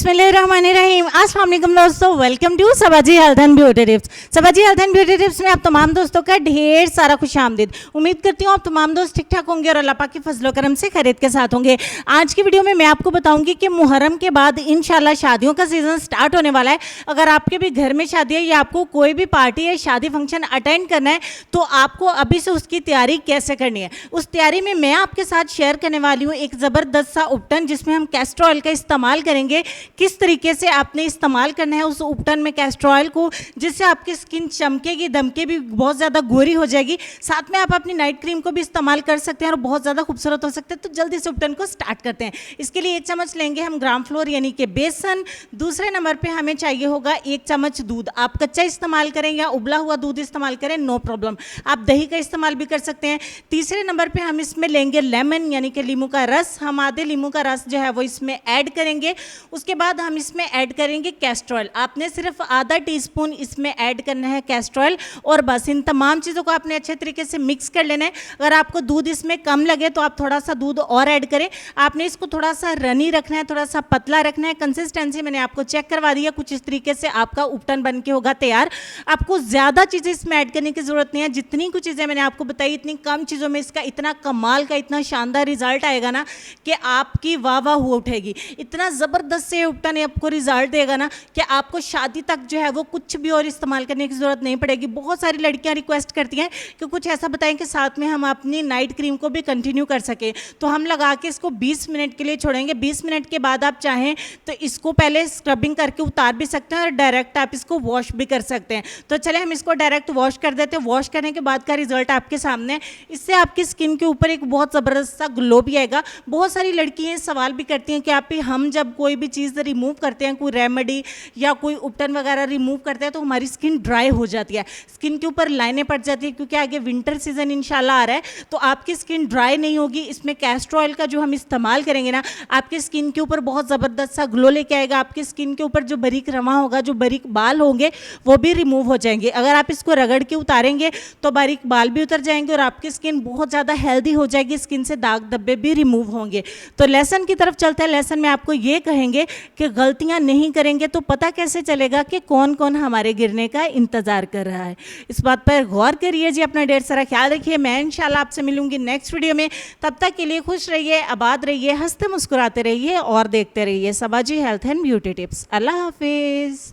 बिस्मिल्लाहिर्रहमानिर्रहीम। अस्सलाम वालेकुम दोस्तों, welcome to Sabaji health and beauty tips. Sabaji health and beauty tips में आप तमाम दोस्तों का ढेर सारा खुशामदीद। उम्मीद करती हूँ आप तमाम दोस्त ठीक ठाक होंगे और अल्लाह पाक की फजलो करम से खैरियत के साथ होंगे। आज की वीडियो में मैं आपको बताऊंगी कि मुहर्रम के बाद इंशाल्लाह शादियों का सीज़न स्टार्ट होने वाला है। अगर आपके भी घर में शादी है या आपको कोई भी पार्टी या शादी फंक्शन अटेंड करना है तो आपको अभी से उसकी तैयारी कैसे करनी है, उस तैयारी में मैं आपके साथ शेयर करने वाली हूँ एक ज़बरदस्त सा उपटन जिसमें हम कैस्टर ऑयल का इस्तेमाल करेंगे। किस तरीके से आपने इस्तेमाल करना है उस उपटन में कैस्टर ऑयल को, जिससे आपकी स्किन चमकेगी, दमकेगी, बहुत ज़्यादा गोरी हो जाएगी। साथ में आप अपनी नाइट क्रीम को भी इस्तेमाल कर सकते हैं और बहुत ज़्यादा खूबसूरत हो सकते हैं। तो जल्दी से उपटन को स्टार्ट करते हैं। इसके लिए 1 चम्मच लेंगे हम ग्राम फ्लोर यानी कि बेसन। दूसरे नंबर पर हमें चाहिए होगा 1 चम्मच दूध। आप कच्चा इस्तेमाल करें या उबला हुआ दूध इस्तेमाल करें, नो प्रॉब्लम, आप दही का इस्तेमाल भी कर सकते हैं। तीसरे नंबर पे हम इसमें लेंगे लेमन यानी कि नींबू का रस। हम आधे नींबू का रस जो है वो इसमें ऐड करेंगे। उसके बाद हम इसमें ऐड करेंगे कैस्टर ऑयल। आपने सिर्फ आधा टीस्पून इसमें ऐड करना है कैस्टर ऑयल और बस इन तमाम चीज़ों को आपने अच्छे तरीके से मिक्स कर लेना है। अगर आपको दूध इसमें कम लगे तो आप थोड़ा सा दूध और ऐड करें। आपने इसको थोड़ा सा रनी रखना है, थोड़ा सा पतला रखना है। कंसिस्टेंसी मैंने आपको चेक करवा दी है, कुछ इस तरीके से आपका उपटन बन के होगा तैयार। आपको ज़्यादा चीज़ें इसमें ऐड करने की ज़रूरत नहीं है। जितनी कुछ चीज़ें मैंने आपको बताई इतनी कम चीज़ों में इसका इतना कमाल का, इतना शानदार रिजल्ट आएगा ना कि आपकी वाह वाह हो उठेगी। इतना ज़बरदस्त से उपटन आपको रिजल्ट देगा ना कि आपको शादी तक जो है वो कुछ भी और इस्तेमाल करने की ज़रूरत नहीं पड़ेगी। बहुत सारी लड़कियां रिक्वेस्ट करती हैं कि कुछ ऐसा बताएं कि साथ में हम अपनी नाइट क्रीम को भी कंटिन्यू कर सकें। तो हम लगा के इसको 20 मिनट के लिए छोड़ेंगे। 20 मिनट के बाद आप चाहें तो इसको पहले स्क्रबिंग करके उतार भी सकते हैं और डायरेक्ट आप इसको वॉश भी कर सकते हैं। तो चले हम इसको डायरेक्ट वॉश कर देते हैं। वॉश करने के बाद का रिजल्ट आपके सामने है। इससे आपकी स्किन के ऊपर एक बहुत ज़बरदस्त सा ग्लो भी आएगा। बहुत सारी लड़कियां सवाल भी करती हैं कि आप हम जब कोई भी चीज़ रिमूव करते हैं, कोई रेमेडी या कोई उपटन वगैरह रिमूव करते हैं तो हमारी स्किन ड्राई हो जाती है, स्किन के ऊपर लाइनें पड़ जाती है, क्योंकि आगे विंटर सीजन इंशाल्लाह आ रहा है। तो आपकी स्किन ड्राई नहीं होगी। इसमें कैस्टर ऑयल का जो हम इस्तेमाल करेंगे ना, आपकी स्किन के ऊपर बहुत ज़बरदस्त सा ग्लो लेके आएगा। आपकी स्किन के ऊपर जो बारीक रमा होगा, जो बारीक बाल होंगे वो भी रिमूव हो जाएंगे। अगर आप इसको रगड़ के उतारेंगे तो बारीक बाल भी उतर जाएंगे और आपकी स्किन बहुत ज़्यादा हेल्दी हो जाएगी। स्किन से दाग धब्बे भी रिमूव होंगे। तो लेसन की तरफ चलते हैं। लेसन में आपको ये कहेंगे कि गलतियां नहीं करेंगे तो पता कैसे चलेगा कि कौन कौन हमारे गिरने का इंतज़ार कर रहा है। इस बात पर गौर करिए जी। अपना ढेर सारा ख्याल रखिए। मैं इंशाल्लाह आपसे मिलूंगी नेक्स्ट वीडियो में। तब तक के लिए खुश रहिए, आबाद रहिए, हंसते मुस्कुराते रहिए और देखते रहिए सबाजी हेल्थ एंड ब्यूटी टिप्स। अल्लाह हाफिज़।